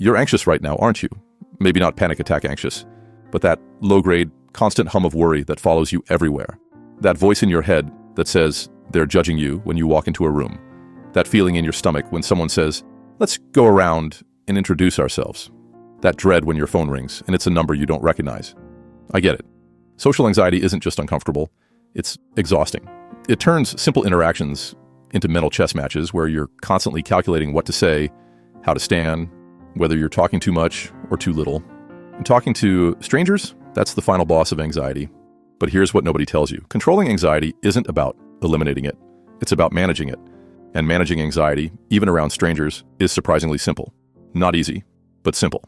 You're anxious right now, aren't you? Maybe not panic attack anxious, but that low-grade, constant hum of worry that follows you everywhere. That voice in your head that says they're judging you when you walk into a room. That feeling in your stomach when someone says, let's go around and introduce ourselves. That dread when your phone rings and it's a number you don't recognize. I get it. Social anxiety isn't just uncomfortable, it's exhausting. It turns simple interactions into mental chess matches where you're constantly calculating what to say, how to stand, whether you're talking too much or too little. And talking to strangers, that's the final boss of anxiety. But here's what nobody tells you. Controlling anxiety isn't about eliminating it. It's about managing it. And managing anxiety, even around strangers, is surprisingly simple. Not easy, but simple.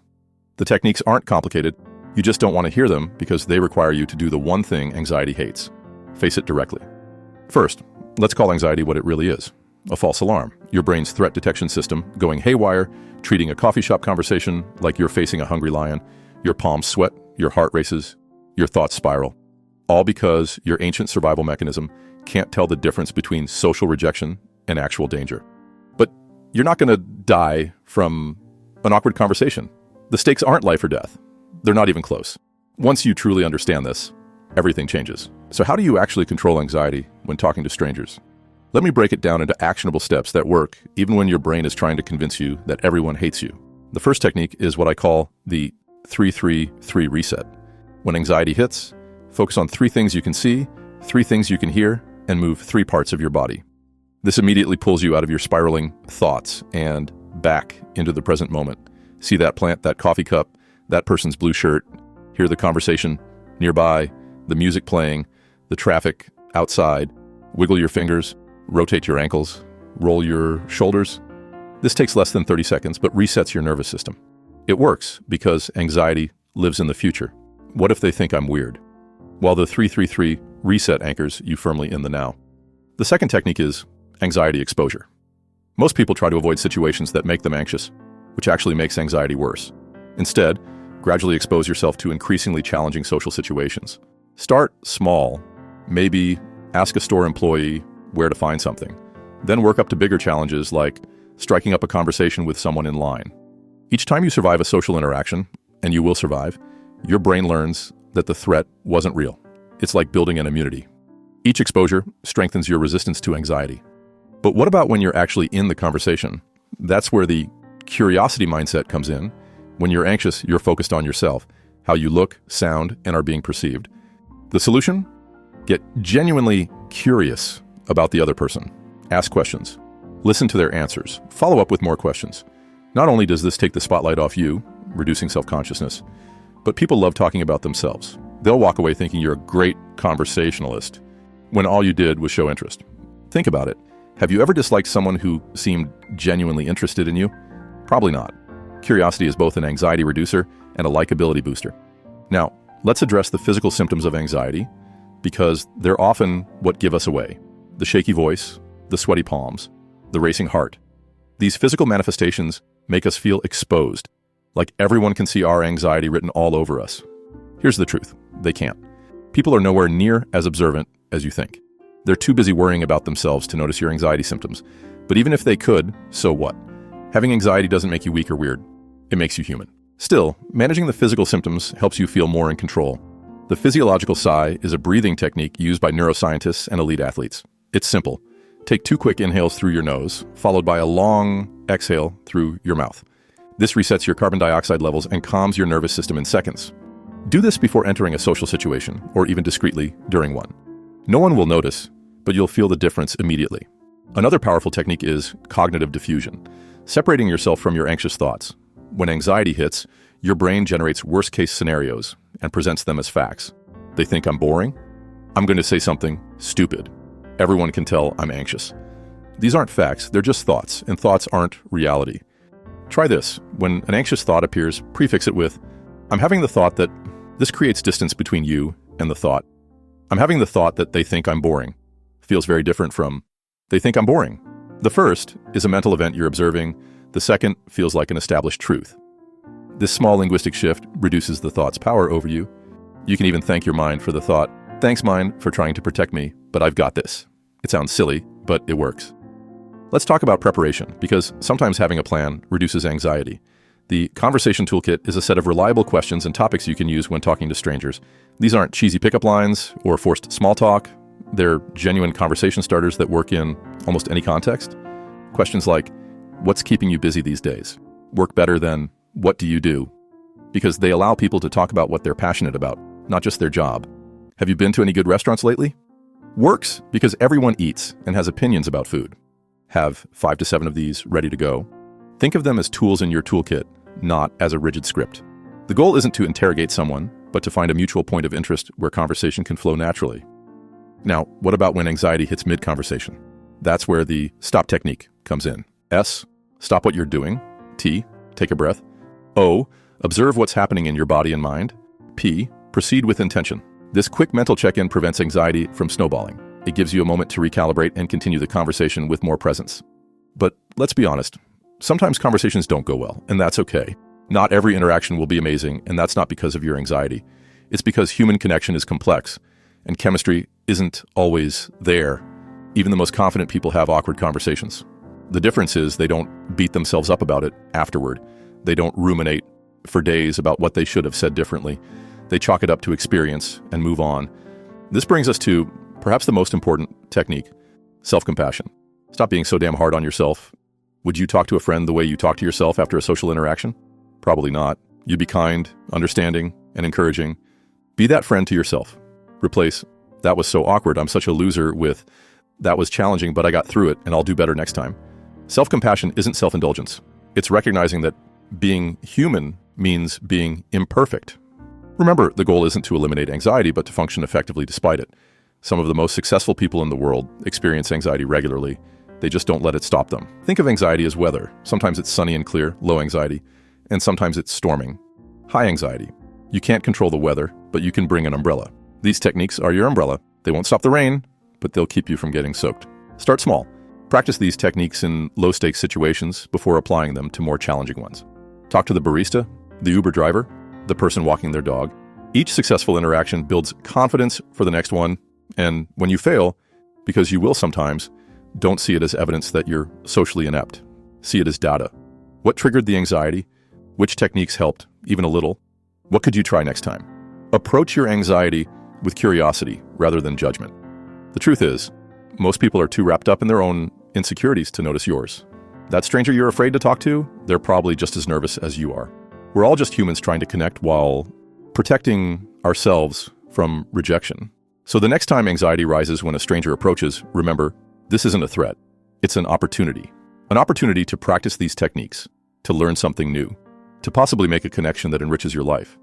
The techniques aren't complicated. You just don't want to hear them because they require you to do the one thing anxiety hates. Face it directly. First, let's call anxiety what it really is. A false alarm. Your brain's threat detection system going haywire, treating a coffee shop conversation like you're facing a hungry lion. Your palms sweat, your heart races, your thoughts spiral. All because your ancient survival mechanism can't tell the difference between social rejection and actual danger. But you're not going to die from an awkward conversation. The stakes aren't life or death. They're not even close. Once you truly understand this, everything changes. So how do you actually control anxiety when talking to strangers? Let me break it down into actionable steps that work even when your brain is trying to convince you that everyone hates you. The first technique is what I call the 3-3-3 reset. When anxiety hits, focus on 3 things you can see, 3 things you can hear, and move 3 parts of your body. This immediately pulls you out of your spiraling thoughts and back into the present moment. See that plant, that coffee cup, that person's blue shirt, hear the conversation nearby, the music playing, the traffic outside, wiggle your fingers, rotate your ankles, roll your shoulders. This takes less than 30 seconds, but resets your nervous system. It works because anxiety lives in the future. What if they think I'm weird? While the 3-3-3 reset anchors you firmly in the now. The second technique is anxiety exposure. Most people try to avoid situations that make them anxious, which actually makes anxiety worse. Instead, gradually expose yourself to increasingly challenging social situations. Start small. Maybe ask a store employee where to find something. Then work up to bigger challenges like striking up a conversation with someone in line. Each time you survive a social interaction, and you will survive, your brain learns that the threat wasn't real. It's like building an immunity. Each exposure strengthens your resistance to anxiety. But what about when you're actually in the conversation? That's where the curiosity mindset comes in. When you're anxious, you're focused on yourself, how you look, sound, and are being perceived. The solution? Get genuinely curious about the other person. Ask questions. Listen to their answers. Follow up with more questions. Not only does this take the spotlight off you, reducing self-consciousness, but people love talking about themselves. They'll walk away thinking you're a great conversationalist when all you did was show interest. Think about it. Have you ever disliked someone who seemed genuinely interested in you? Probably not. Curiosity is both an anxiety reducer and a likability booster. Now, let's address the physical symptoms of anxiety because they're often what give us away. The shaky voice, the sweaty palms, the racing heart. These physical manifestations make us feel exposed, like everyone can see our anxiety written all over us. Here's the truth. They can't. People are nowhere near as observant as you think. They're too busy worrying about themselves to notice your anxiety symptoms. But even if they could, so what? Having anxiety doesn't make you weak or weird. It makes you human. Still, managing the physical symptoms helps you feel more in control. The physiological sigh is a breathing technique used by neuroscientists and elite athletes. It's simple. Take 2 quick inhales through your nose, followed by a long exhale through your mouth. This resets your carbon dioxide levels and calms your nervous system in seconds. Do this before entering a social situation, or even discreetly during one. No one will notice, but you'll feel the difference immediately. Another powerful technique is cognitive diffusion, separating yourself from your anxious thoughts. When anxiety hits, your brain generates worst-case scenarios and presents them as facts. They think I'm boring. I'm going to say something stupid. Everyone can tell I'm anxious. These aren't facts, they're just thoughts, and thoughts aren't reality. Try this. When an anxious thought appears, prefix it with, I'm having the thought that. This creates distance between you and the thought. I'm having the thought that they think I'm boring. Feels very different from, they think I'm boring. The first is a mental event you're observing. The second feels like an established truth. This small linguistic shift reduces the thought's power over you. You can even thank your mind for the thought, thanks mind for trying to protect me, but I've got this. It sounds silly, but it works. Let's talk about preparation, because sometimes having a plan reduces anxiety. The Conversation Toolkit is a set of reliable questions and topics you can use when talking to strangers. These aren't cheesy pickup lines or forced small talk. They're genuine conversation starters that work in almost any context. Questions like, what's keeping you busy these days? Work better than, what do you do? Because they allow people to talk about what they're passionate about, not just their job. Have you been to any good restaurants lately? Works because everyone eats and has opinions about food. Have 5 to 7 of these ready to go. Think of them as tools in your toolkit, not as a rigid script. The goal isn't to interrogate someone, but to find a mutual point of interest where conversation can flow naturally. Now, what about when anxiety hits mid-conversation? That's where the stop technique comes in. S, stop what you're doing. T, take a breath. O, observe what's happening in your body and mind. P, proceed with intention. This quick mental check-in prevents anxiety from snowballing. It gives you a moment to recalibrate and continue the conversation with more presence. But let's be honest, sometimes conversations don't go well, and that's okay. Not every interaction will be amazing, and that's not because of your anxiety. It's because human connection is complex, and chemistry isn't always there. Even the most confident people have awkward conversations. The difference is they don't beat themselves up about it afterward. They don't ruminate for days about what they should have said differently. They chalk it up to experience and move on. This brings us to perhaps the most important technique, self-compassion. Stop being so damn hard on yourself. Would you talk to a friend the way you talk to yourself after a social interaction? Probably not. You'd be kind, understanding, and encouraging. Be that friend to yourself. Replace, that was so awkward, I'm such a loser, with, that was challenging, but I got through it, and I'll do better next time. Self-compassion isn't self-indulgence. It's recognizing that being human means being imperfect. Remember, the goal isn't to eliminate anxiety, but to function effectively despite it. Some of the most successful people in the world experience anxiety regularly. They just don't let it stop them. Think of anxiety as weather. Sometimes it's sunny and clear, low anxiety, and sometimes it's storming, high anxiety. You can't control the weather, but you can bring an umbrella. These techniques are your umbrella. They won't stop the rain, but they'll keep you from getting soaked. Start small. Practice these techniques in low-stakes situations before applying them to more challenging ones. Talk to the barista, the Uber driver, the person walking their dog. Each successful interaction builds confidence for the next one, and when you fail, because you will sometimes, don't see it as evidence that you're socially inept. See it as data. What triggered the anxiety? Which techniques helped, even a little? What could you try next time? Approach your anxiety with curiosity rather than judgment. The truth is, most people are too wrapped up in their own insecurities to notice yours. That stranger you're afraid to talk to, they're probably just as nervous as you are. We're all just humans trying to connect while protecting ourselves from rejection. So the next time anxiety rises when a stranger approaches, remember, this isn't a threat. It's an opportunity. An opportunity to practice these techniques, to learn something new, to possibly make a connection that enriches your life.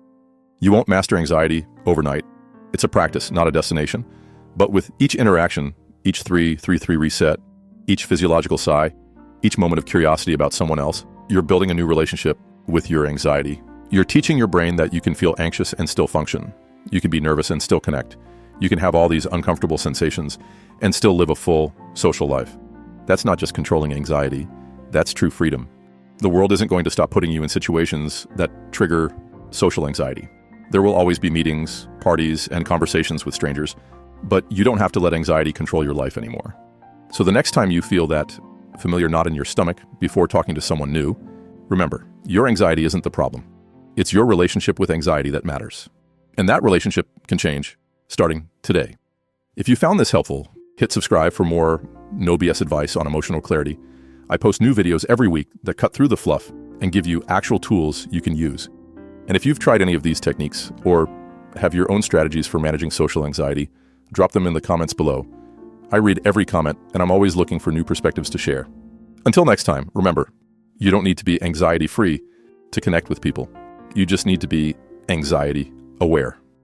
You won't master anxiety overnight. It's a practice, not a destination. But with each interaction, each 3-3-3 reset, each physiological sigh, each moment of curiosity about someone else, you're building a new relationship with your anxiety. You're teaching your brain that you can feel anxious and still function. You can be nervous and still connect. You can have all these uncomfortable sensations and still live a full social life. That's not just controlling anxiety. That's true freedom. The world isn't going to stop putting you in situations that trigger social anxiety. There will always be meetings, parties, and conversations with strangers, but you don't have to let anxiety control your life anymore. So the next time you feel that familiar knot in your stomach before talking to someone new, remember, your anxiety isn't the problem. It's your relationship with anxiety that matters. And that relationship can change starting today. If you found this helpful, hit subscribe for more no BS advice on emotional clarity. I post new videos every week that cut through the fluff and give you actual tools you can use. And if you've tried any of these techniques or have your own strategies for managing social anxiety, drop them in the comments below. I read every comment, and I'm always looking for new perspectives to share. Until next time, remember, you don't need to be anxiety-free to connect with people. You just need to be anxiety aware.